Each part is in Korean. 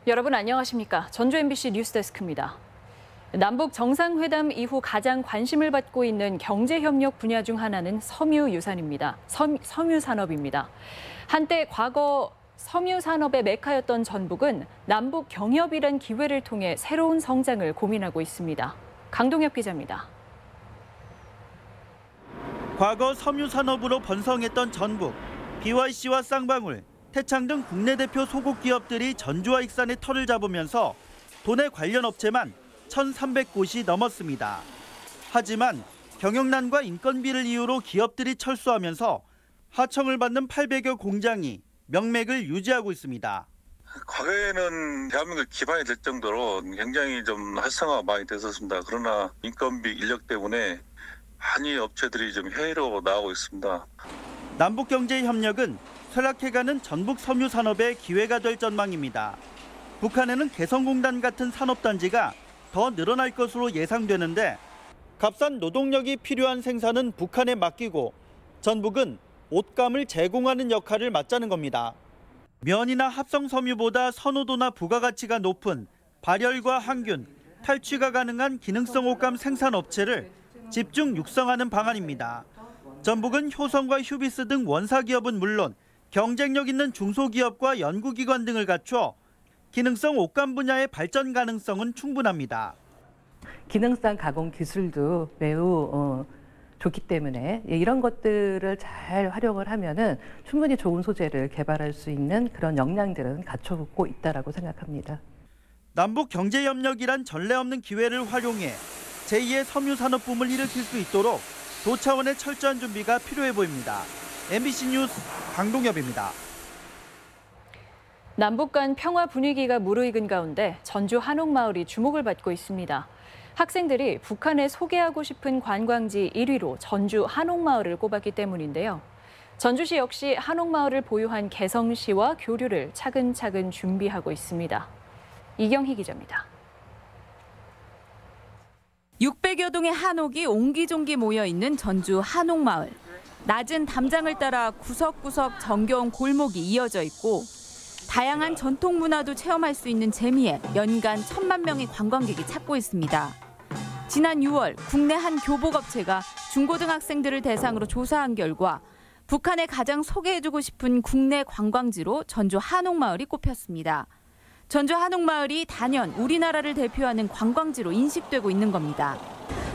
여러분 안녕하십니까? 전주 MBC 뉴스데스크입니다. 남북 정상회담 이후 가장 관심을 받고 있는 경제협력 분야 중 하나는 섬유유산입니다. 섬유산업입니다. 한때 과거 섬유산업의 메카였던 전북은 남북 경협이란 기회를 통해 새로운 성장을 고민하고 있습니다. 강동엽 기자입니다. 과거 섬유산업으로 번성했던 전북, BYC와 쌍방울, 태창 등 국내 대표 소국 기업들이 전주와 익산에 터를 잡으면서 도내 관련 업체만 1,300곳이 넘었습니다. 하지만 경영난과 인건비를 이유로 기업들이 철수하면서 하청을 받는 800여 공장이 명맥을 유지하고 있습니다. 과거에는 대한민국 기반이 될 정도로 굉장히 좀 활성화가 많이 됐었습니다. 그러나 인건비, 인력 때문에 많이 업체들이 좀 해외로 나오고 있습니다. 남북경제협력은 쇠락해가는 전북 섬유산업의 기회가 될 전망입니다. 북한에는 개성공단 같은 산업단지가 더 늘어날 것으로 예상되는데 값싼 노동력이 필요한 생산은 북한에 맡기고 전북은 옷감을 제공하는 역할을 맡자는 겁니다. 면이나 합성섬유보다 선호도나 부가가치가 높은 발열과 항균, 탈취가 가능한 기능성 옷감 생산업체를 집중 육성하는 방안입니다. 전북은 효성과 휴비스 등 원사기업은 물론 경쟁력 있는 중소기업과 연구기관 등을 갖춰 기능성 옷감 분야의 발전 가능성은 충분합니다. 기능성 가공 기술도 매우 좋기 때문에 이런 것들을 잘 활용을 하면은 충분히 좋은 소재를 개발할 수 있는 그런 역량들은 갖춰놓고 있다라고 생각합니다. 남북 경제협력이란 전례 없는 기회를 활용해 제2의 섬유산업붐을 일으킬 수 있도록 도 차원의 철저한 준비가 필요해 보입니다. MBC 뉴스 강동엽입니다. 남북 간 평화 분위기가 무르익은 가운데 전주 한옥마을이 주목을 받고 있습니다. 학생들이 북한에 소개하고 싶은 관광지 1위로 전주 한옥마을을 꼽았기 때문인데요. 전주시 역시 한옥마을을 보유한 개성시와 교류를 차근차근 준비하고 있습니다. 이경희 기자입니다. 600여 동의 한옥이 옹기종기 모여있는 전주 한옥마을. 낮은 담장을 따라 구석구석 정겨운 골목이 이어져 있고 다양한 전통 문화도 체험할 수 있는 재미에 연간 1,000만 명의 관광객이 찾고 있습니다. 지난 6월 국내 한 교복업체가 중고등학생들을 대상으로 조사한 결과 북한에 가장 소개해주고 싶은 국내 관광지로 전주 한옥마을이 꼽혔습니다. 전주 한옥마을이 단연 우리나라를 대표하는 관광지로 인식되고 있는 겁니다.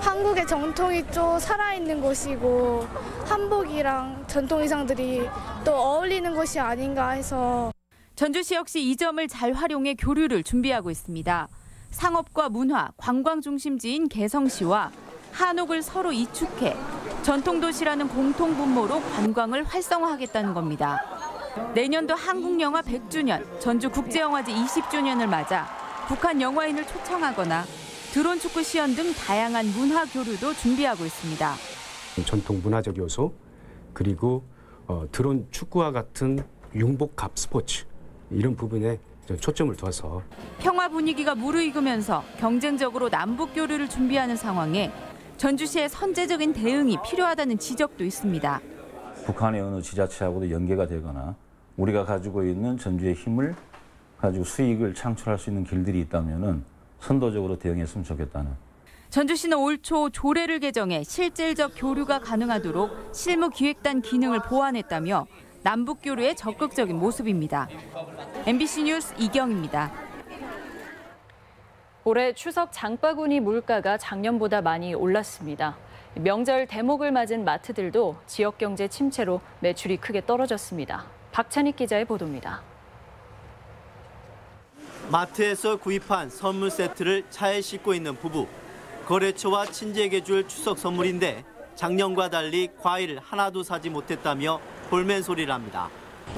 한국의 전통이 좀 살아있는 곳이고 한복이랑 전통 의상들이 또 어울리는 곳이 아닌가 해서 전주시 역시 이 점을 잘 활용해 교류를 준비하고 있습니다. 상업과 문화, 관광 중심지인 개성시와 한옥을 서로 이축해 전통도시라는 공통분모로 관광을 활성화하겠다는 겁니다. 내년도 한국영화 100주년, 전주국제영화제 20주년을 맞아 북한 영화인을 초청하거나 드론 축구 시연 등 다양한 문화 교류도 준비하고 있습니다. 전통 문화적 요소, 그리고 드론 축구와 같은 융복합 스포츠 이런 부분에 초점을 둬서 평화 분위기가 무르익으면서 경쟁적으로 남북 교류를 준비하는 상황에 전주시의 선제적인 대응이 필요하다는 지적도 있습니다. 북한의 어느 지자체하고도 연계가 되거나 우리가 가지고 있는 전주의 힘을 가지고 수익을 창출할 수 있는 길들이 있다면은 선도적으로 대응했으면 좋겠다는. 전주시는 올 초 조례를 개정해 실질적 교류가 가능하도록 실무기획단 기능을 보완했다며 남북 교류에 적극적인 모습입니다. MBC 뉴스 이경입니다. 올해 추석 장바구니 물가가 작년보다 많이 올랐습니다. 명절 대목을 맞은 마트들도 지역 경제 침체로 매출이 크게 떨어졌습니다. 박찬익 기자의 보도입니다. 마트에서 구입한 선물 세트를 차에 싣고 있는 부부. 거래처와 친지에게 줄 추석 선물인데 작년과 달리 과일을 하나도 사지 못했다며 볼멘 소리를 합니다.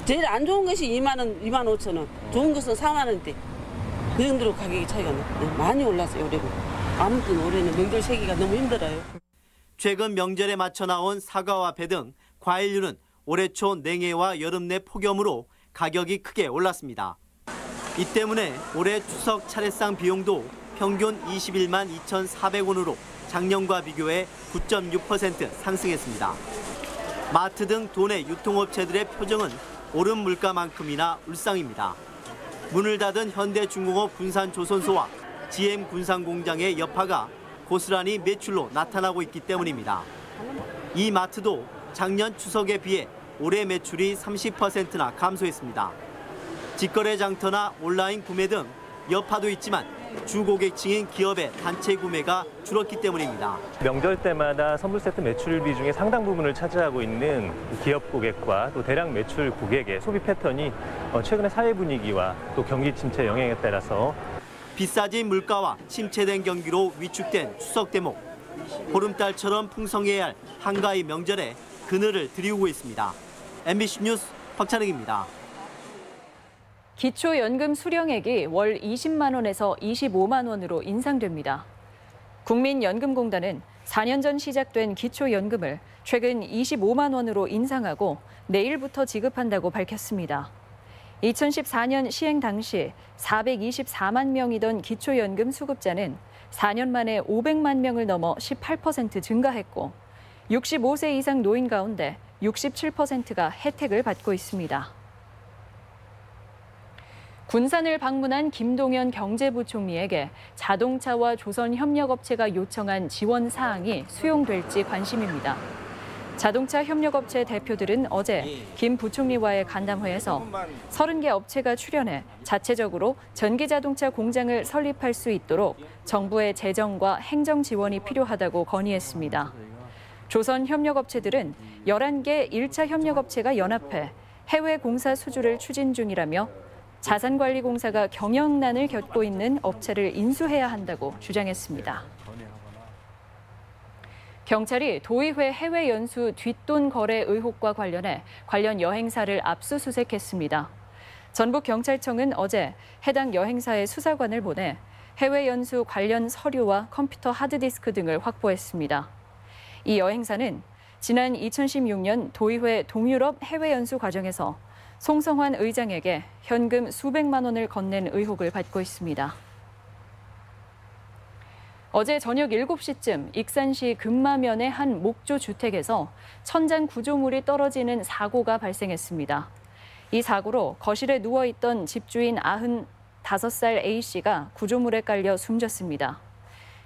제일 안 좋은 것이 2만 원, 2만 5천 원. 좋은 것은 4만 원대. 그 정도로 가격이 차이가 많이 올랐어요, 올해는. 아무튼 올해는 명절 세기가 너무 힘들어요. 최근 명절에 맞춰 나온 사과와 배 등 과일류는 올해 초 냉해와 여름 내 폭염으로 가격이 크게 올랐습니다. 이 때문에 올해 추석 차례상 비용도 평균 21만 2,400원으로 작년과 비교해 9.6% 상승했습니다. 마트 등 도내 유통업체들의 표정은 오른 물가만큼이나 울상입니다. 문을 닫은 현대중공업 군산조선소와 GM 군산공장의 여파가 고스란히 매출로 나타나고 있기 때문입니다. 이 마트도 작년 추석에 비해 올해 매출이 30%나 감소했습니다. 직거래 장터나 온라인 구매 등 여파도 있지만 주 고객층인 기업의 단체 구매가 줄었기 때문입니다. 명절 때마다 선물 세트 매출 비중의 상당 부분을 차지하고 있는 기업 고객과 또 대량 매출 고객의 소비 패턴이 최근의 사회 분위기와 또 경기 침체 영향에 따라서 비싸진 물가와 침체된 경기로 위축된 추석 대목. 보름달처럼 풍성해야 할 한가위 명절에 그늘을 드리우고 있습니다. MBC 뉴스 박찬익입니다. 기초연금 수령액이 월 20만 원에서 25만 원으로 인상됩니다. 국민연금공단은 4년 전 시작된 기초연금을 최근 25만 원으로 인상하고 내일부터 지급한다고 밝혔습니다. 2014년 시행 당시 424만 명이던 기초연금 수급자는 4년 만에 500만 명을 넘어 18% 증가했고 65세 이상 노인 가운데 67%가 혜택을 받고 있습니다. 군산을 방문한 김동연 경제부총리에게 자동차와 조선협력업체가 요청한 지원 사항이 수용될지 관심입니다. 자동차 협력업체 대표들은 어제 김 부총리와의 간담회에서 30개 업체가 출연해 자체적으로 전기자동차 공장을 설립할 수 있도록 정부의 재정과 행정 지원이 필요하다고 건의했습니다. 조선협력업체들은 11개 1차 협력업체가 연합해 해외 공사 수주를 추진 중이라며 자산관리공사가 경영난을 겪고 있는 업체를 인수해야 한다고 주장했습니다. 경찰이 도의회 해외 연수 뒷돈 거래 의혹과 관련해 관련 여행사를 압수수색했습니다. 전북경찰청은 어제 해당 여행사의 수사관을 보내 해외 연수 관련 서류와 컴퓨터 하드디스크 등을 확보했습니다. 이 여행사는 지난 2016년 도의회 동유럽 해외 연수 과정에서 송성환 의장에게 현금 수백만 원을 건넨 의혹을 받고 있습니다. 어제 저녁 7시쯤 익산시 금마면의 한 목조 주택에서 천장 구조물이 떨어지는 사고가 발생했습니다. 이 사고로 거실에 누워있던 집주인 95살 A씨가 구조물에 깔려 숨졌습니다.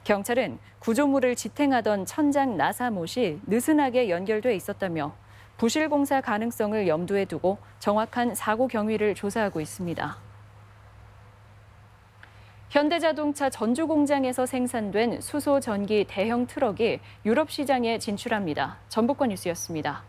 경찰은 구조물을 지탱하던 천장 나사못이 느슨하게 연결돼 있었다며 부실 공사 가능성을 염두에 두고 정확한 사고 경위를 조사하고 있습니다. 현대자동차 전주 공장에서 생산된 수소 전기 대형 트럭이 유럽 시장에 진출합니다. 전북권 뉴스였습니다.